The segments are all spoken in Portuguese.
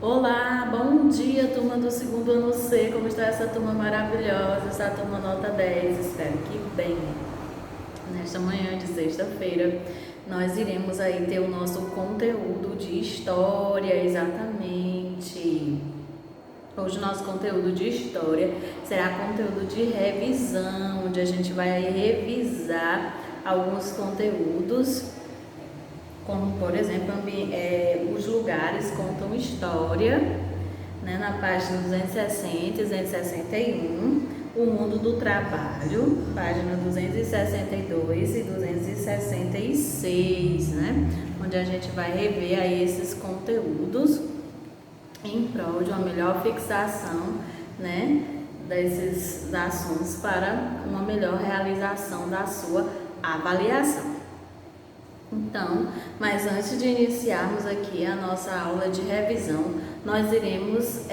Olá, bom dia, turma do segundo ano C. Como está essa turma maravilhosa, essa turma nota 10? Espero que bem. Nesta manhã de sexta-feira, nós iremos aí ter o nosso conteúdo de história, exatamente. Hoje o nosso conteúdo de história será conteúdo de revisão, onde a gente vai revisar alguns conteúdos, como por exemplo, os lugares contam história, né, na página 260 e 261, o mundo do trabalho, página 262 e 266, né, onde a gente vai rever aí esses conteúdos em prol de uma melhor fixação, né, desses assuntos para uma melhor realização da sua avaliação. Então, mas antes de iniciarmos aqui a nossa aula de revisão, nós iremos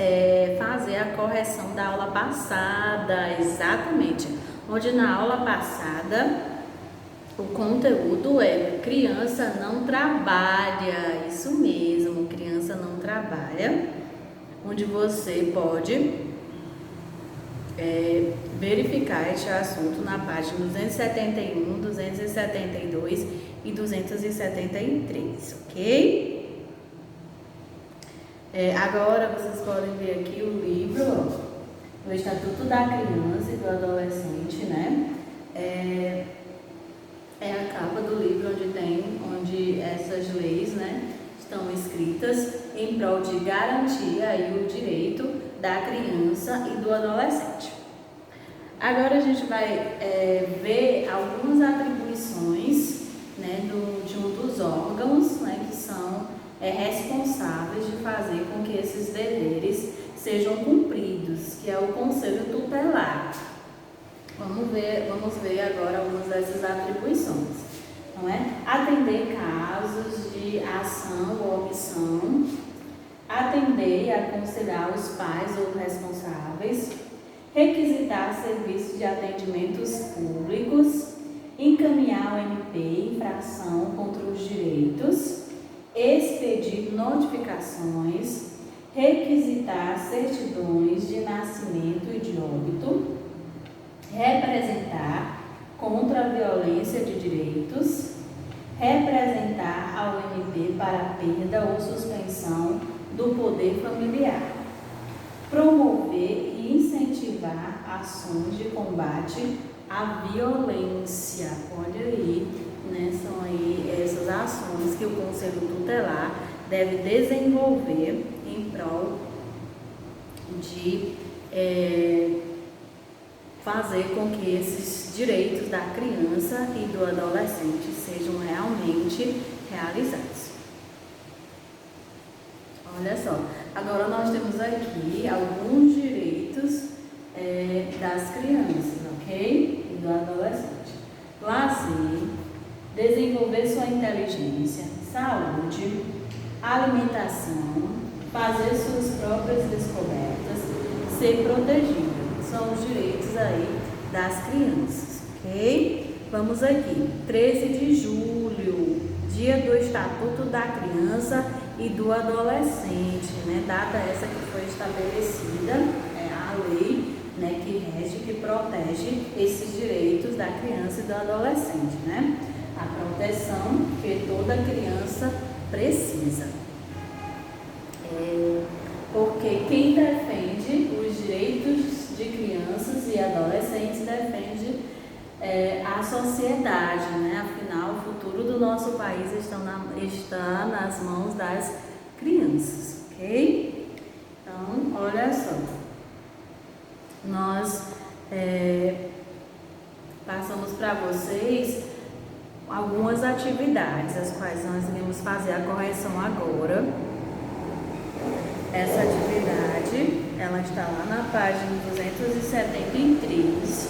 fazer a correção da aula passada, exatamente, onde na aula passada o conteúdo é criança não trabalha, isso mesmo, criança não trabalha, onde você pode verificar este assunto na página 271, 272 e 273, ok? Agora vocês podem ver aqui o livro, o Estatuto da Criança e do Adolescente, né? É a capa do livro onde essas leis, né, estão escritas em prol de garantir aí o direito da criança e do adolescente. Agora a gente vai ver algumas atribuições, né, de um dos órgãos, né, que são responsáveis de fazer com que esses deveres sejam cumpridos, que é o Conselho Tutelar. Vamos ver agora algumas dessas atribuições, não é? Atender casos de ação ou omissão, atender e aconselhar os pais ou responsáveis, requisitar serviços de atendimentos públicos, encaminhar o MP, infração contra os direitos, expedir notificações, requisitar certidões de nascimento e de óbito, representar contra a violência de direitos, representar ao MP para perda ou suspensão do poder familiar, promover e incentivar ações de combate à violência. Olha aí, né, são aí essas ações que o Conselho Tutelar deve desenvolver em prol de fazer com que esses direitos da criança e do adolescente sejam realmente realizados. Olha só, agora nós temos aqui alguns direitos das crianças, ok? E do adolescente. Lazer, desenvolver sua inteligência, saúde, alimentação, fazer suas próprias descobertas, ser protegido. São os direitos aí das crianças, ok? Vamos aqui, 13 de julho, dia do Estatuto da Criança e do Adolescente, né? Data essa que foi estabelecida, a lei, né, que rege, que protege esses direitos da criança e do adolescente, né? A proteção que toda criança precisa. Porque quem defende os direitos de crianças e adolescentes defende a sociedade, né? Afinal, o futuro do nosso país está nas mãos das crianças, ok? Então, olha só, nós passamos para vocês algumas atividades, as quais nós iremos fazer a correção agora. Essa atividade, ela está lá na página 273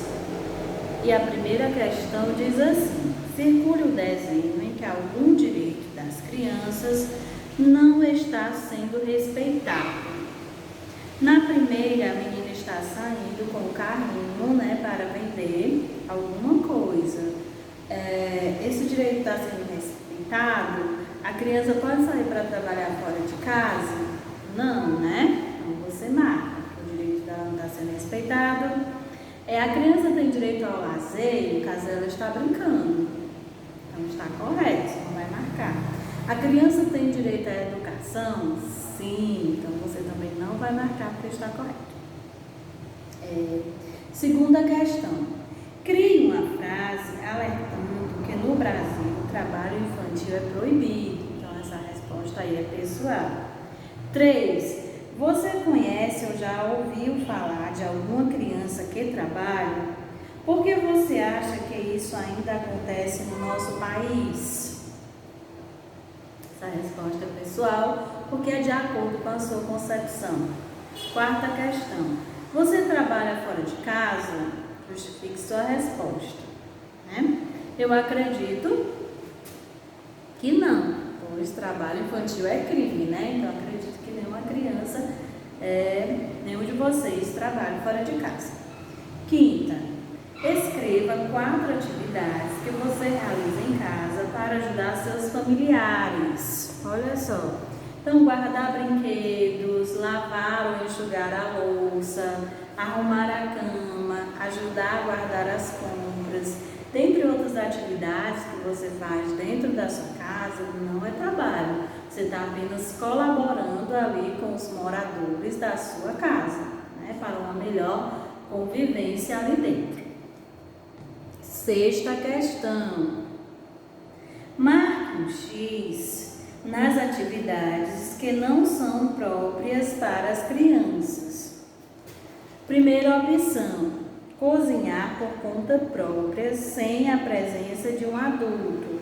e a primeira questão diz assim: circule o desenho em que algum direito das crianças não está sendo respeitado. Na primeira, a menina está saindo com o carrinho, né, para vender alguma coisa. Esse direito está sendo respeitado? A criança pode sair para trabalhar fora de casa? Não, né? Então você marca, o direito dela não está sendo respeitado. A criança tem direito ao lazer, no caso ela está brincando. Então está correto, você não vai marcar. A criança tem direito à educação? Sim, então você também não vai marcar porque está correto. Segunda questão. Crie uma frase alertando que no Brasil o trabalho infantil é proibido. Então essa resposta aí é pessoal. 3. Você conhece ou já ouviu falar de alguma criança que trabalha? Por que você acha que isso ainda acontece no nosso país? Essa resposta é pessoal, porque é de acordo com a sua concepção. Quarta questão. Você trabalha fora de casa? Justifique sua resposta. Né? Eu acredito que não, pois trabalho infantil é crime, né? Então acredito que nenhuma criança, nenhum de vocês trabalha fora de casa. Quinta, escreva 4 atividades que você realiza em casa para ajudar seus familiares. Olha só. Então, guardar brinquedos, lavar ou enxugar a louça, arrumar a cama, ajudar a guardar as compras, dentre outras atividades que você faz dentro da sua casa, não é trabalho. Você está apenas colaborando ali com os moradores da sua casa, né, para uma melhor convivência ali dentro. Sexta questão. Marque um X nas atividades que não são próprias para as crianças. Primeira opção, cozinhar por conta própria sem a presença de um adulto.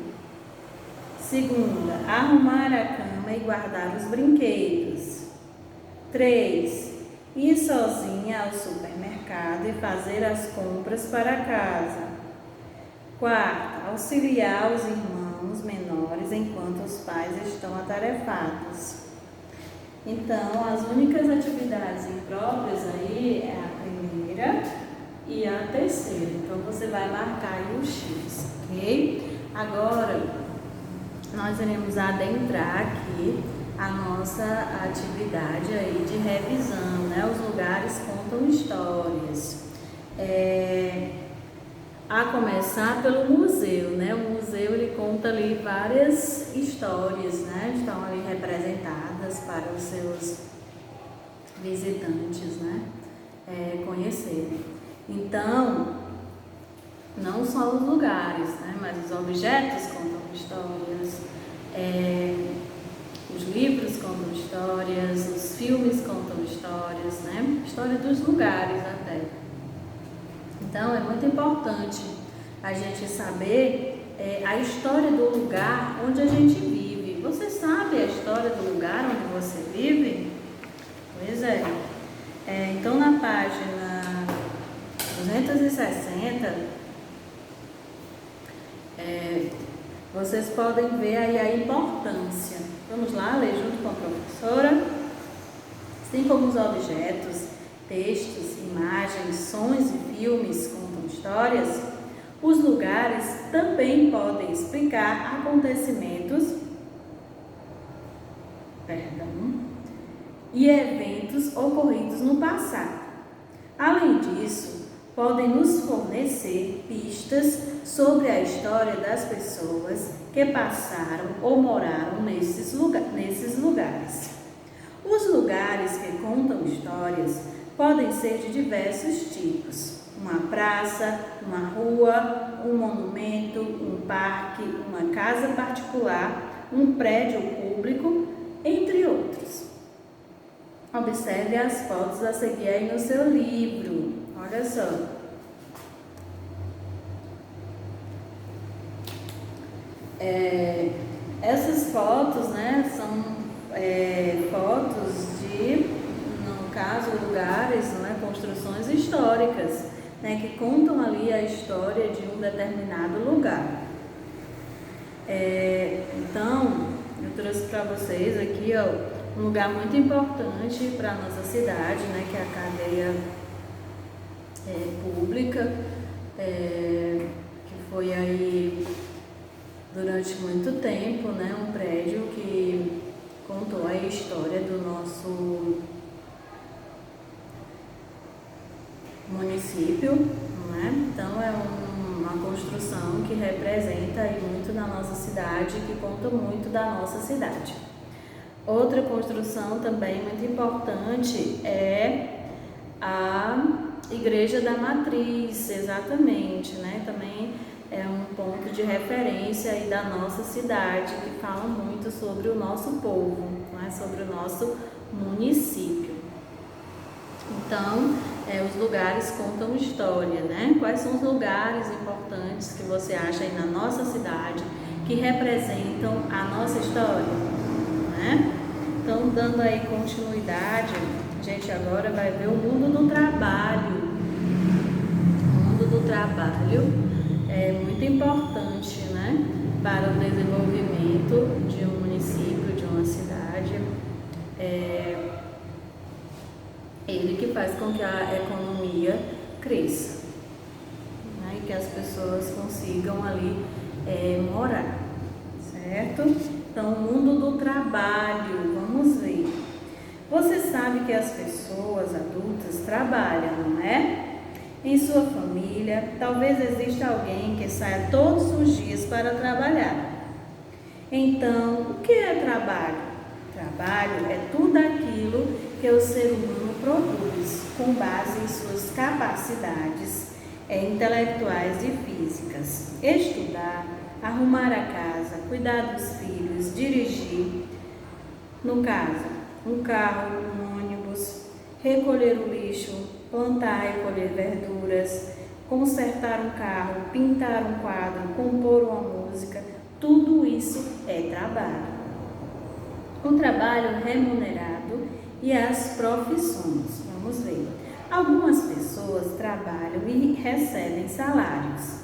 Segunda, arrumar a cama e guardar os brinquedos. 3, ir sozinha ao supermercado e fazer as compras para casa. 4, auxiliar os irmãos menores enquanto os pais estão atarefados. Então, as únicas atividades impróprias aí é a primeira e a terceira. Então, você vai marcar aí o X, ok? Agora, nós iremos adentrar aqui a nossa atividade aí de revisão, né? Os lugares contam histórias. A começar pelo museu, né? O museu ele conta ali várias histórias, né? Estão ali representadas para os seus visitantes, né? Conhecerem. Então, não só os lugares, né? Mas os objetos contam histórias, os livros contam histórias, os filmes contam histórias, né? História dos lugares até. Então, é muito importante a gente saber a história do lugar onde a gente vive. Você sabe a história do lugar onde você vive? Pois é. Então, na página 260, vocês podem ver aí a importância. Vamos lá, ler junto com a professora. Assim como os objetos, textos, imagens, sons e filmes contam histórias, os lugares também podem explicar acontecimentos e eventos ocorridos no passado. Além disso, podem nos fornecer pistas sobre a história das pessoas que passaram ou moraram nesses lugares. Os lugares que contam histórias podem ser de diversos tipos: uma praça, uma rua, um monumento, um parque, uma casa particular, um prédio público, entre outros. Observe as fotos a seguir aí no seu livro. Olha só. Essas fotos, né, são fotos de, no caso, lugares, né, construções históricas, né, que contam ali a história de um determinado lugar. Então, eu trouxe para vocês aqui, ó, um lugar muito importante para a nossa cidade, né, que é a cadeia pública, que foi aí durante muito tempo, né, um prédio que contou a história do nosso município, né? Então é uma construção que representa aí muito da nossa cidade, que conta muito da nossa cidade. Outra construção também muito importante é a Igreja da Matriz, exatamente, né? Também é um ponto de referência aí da nossa cidade, que fala muito sobre o nosso povo, né? Sobre o nosso município. Então, os lugares contam história, né? Quais são os lugares importantes que você acha aí na nossa cidade que representam a nossa história, né? Então, dando aí continuidade, a gente agora vai ver o mundo do trabalho. O mundo do trabalho é muito importante, né? Para o desenvolvimento de um município, de uma cidade. Ele que faz com que a economia cresça, né? E que as pessoas consigam ali morar, certo? Então, o mundo do trabalho, vamos ver. Você sabe que as pessoas adultas trabalham, não é? Em sua família, talvez exista alguém que saia todos os dias para trabalhar. Então, o que é trabalho? Trabalho é tudo aquilo que o ser humano produz com base em suas capacidades intelectuais e físicas. Estudar, arrumar a casa, cuidar dos filhos, dirigir, no caso, um carro, um ônibus, recolher o lixo, plantar e colher verduras, consertar um carro, pintar um quadro, compor uma música, tudo isso é trabalho. O trabalho remunerado e as profissões. Vamos ver. Algumas pessoas trabalham e recebem salários.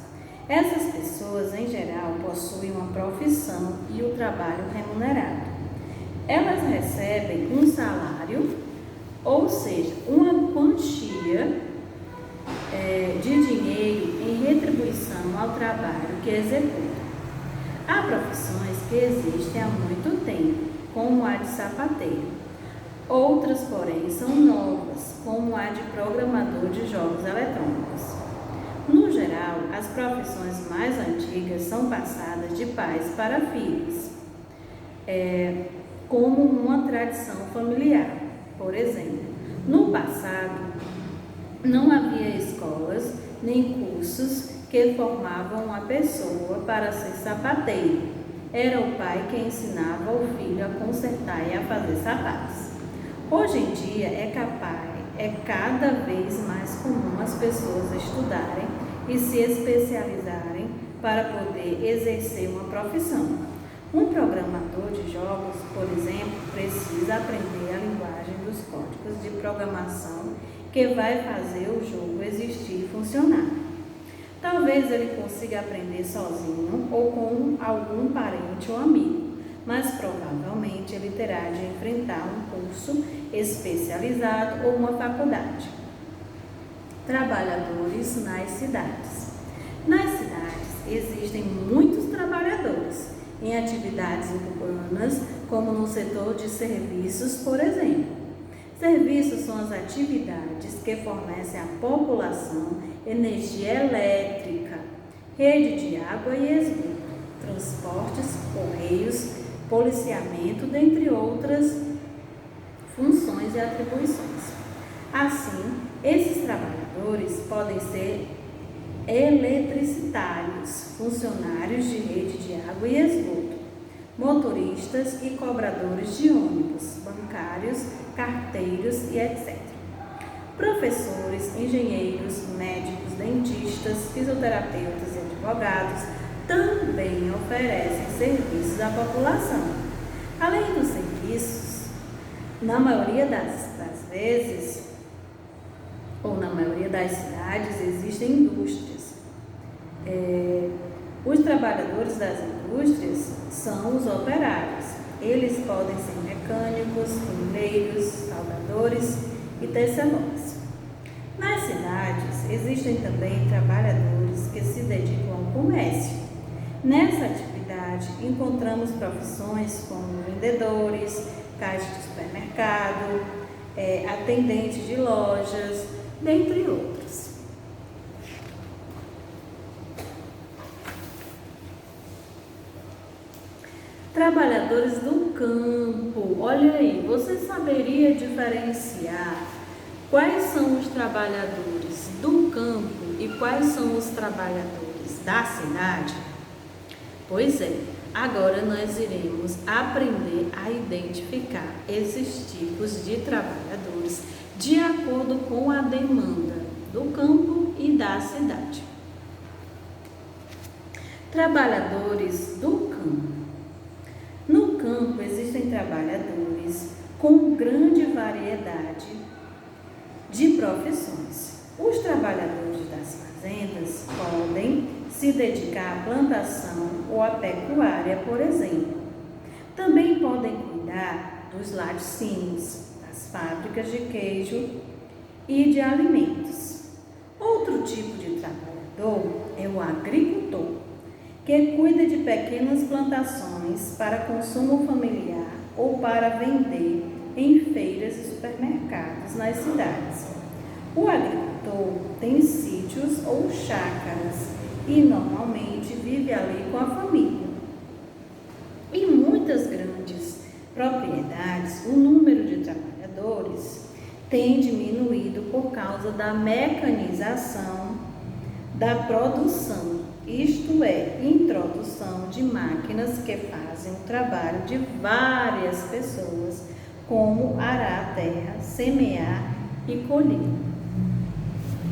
Essas pessoas, em geral, possuem uma profissão e o trabalho remunerado. Elas recebem um salário, ou seja, uma quantia de dinheiro em retribuição ao trabalho que executam. Há profissões que existem há muito tempo, como a de sapateiro. Outras, porém, são novas, como a de programador de jogos eletrônicos. No geral, as profissões mais antigas são passadas de pais para filhos, como uma tradição familiar. Por exemplo, no passado, não havia escolas nem cursos que formavam uma pessoa para ser sapateiro. Era o pai que ensinava o filho a consertar e a fazer sapatos. Hoje em dia é cada vez mais comum as pessoas estudarem e se especializarem para poder exercer uma profissão. Um programador de jogos, por exemplo, precisa aprender a linguagem dos códigos de programação que vai fazer o jogo existir e funcionar. Talvez ele consiga aprender sozinho ou com algum parente ou amigo, mas provavelmente ele terá de enfrentar um curso especializado ou uma faculdade. Trabalhadores nas cidades. Nas cidades existem muitos trabalhadores em atividades urbanas, como no setor de serviços, por exemplo. Serviços são as atividades que fornecem à população energia elétrica, rede de água e esgoto, transportes, correios, policiamento, dentre outras funções e atribuições. Assim, esses trabalhadores podem ser eletricitários, funcionários de rede de água e esgoto, motoristas e cobradores de ônibus, bancários, carteiros e etc. Professores, engenheiros, médicos, dentistas, fisioterapeutas e advogados também oferecem serviços à população. Além dos serviços, na maioria das vezes, ou na maioria das cidades, existem indústrias. Os trabalhadores das indústrias são os operários. Eles podem ser mecânicos, funileiros, soldadores e tecelões. Nas cidades, existem também trabalhadores que se dedicam ao comércio. Nessa atividade, cidade, encontramos profissões como vendedores, caixa de supermercado, atendente de lojas, dentre outros. Trabalhadores do campo. Olha aí, você saberia diferenciar quais são os trabalhadores do campo e quais são os trabalhadores da cidade? Pois é, agora nós iremos aprender a identificar esses tipos de trabalhadores de acordo com a demanda do campo e da cidade. Trabalhadores do campo. No campo existem trabalhadores com grande variedade de profissões. Os trabalhadores das fazendas podem se dedicar à plantação ou à pecuária, por exemplo. Também podem cuidar dos laticínios, das fábricas de queijo e de alimentos. Outro tipo de trabalhador é o agricultor, que cuida de pequenas plantações para consumo familiar ou para vender em feiras e supermercados nas cidades. O agricultor tem sítios ou chácaras e normalmente vive ali com a família. Em muitas grandes propriedades, o número de trabalhadores tem diminuído por causa da mecanização da produção, isto é, introdução de máquinas que fazem o trabalho de várias pessoas, como arar a terra, semear e colher.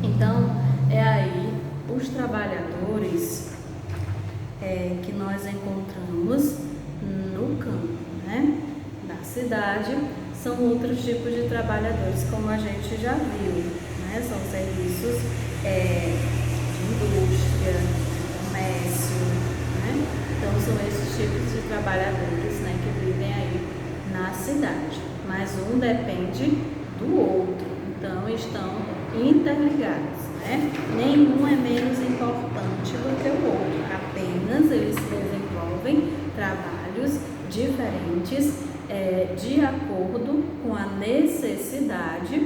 Então, é aí os trabalhadores que nós encontramos no campo, né? Da cidade, são outros tipos de trabalhadores, como a gente já viu, né? São serviços de indústria, comércio, né? Então são esses tipos de trabalhadores, né, que vivem aí na cidade, mas um depende do outro, então estão interligados, né? Nenhum é menos importante do que o outro, apenas eles desenvolvem trabalhos diferentes de acordo com a necessidade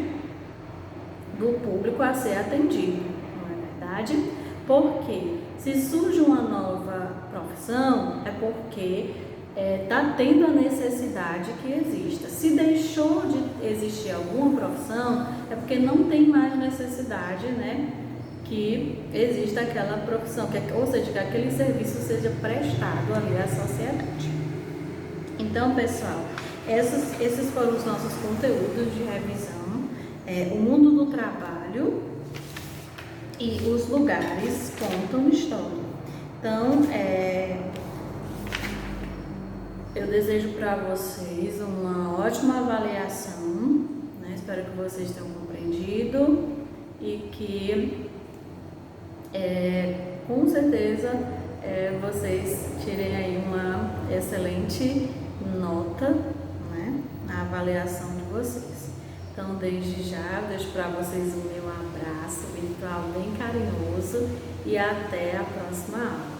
do público a ser atendido, não é verdade? Porque se surge uma nova profissão, é porque está tendo a necessidade que exista. Se deixou de existir alguma profissão, é porque não tem mais necessidade, né, que exista aquela profissão, ou seja, que aquele serviço seja prestado ali à sociedade. Então, pessoal, esses foram os nossos conteúdos de revisão. O mundo do trabalho e os lugares contam história. Então, eu desejo para vocês uma ótima avaliação, né? Espero que vocês tenham compreendido e que, com certeza, vocês tirem aí uma excelente nota, né, na avaliação de vocês. Então, desde já, eu deixo para vocês o meu abraço virtual bem carinhoso e até a próxima aula.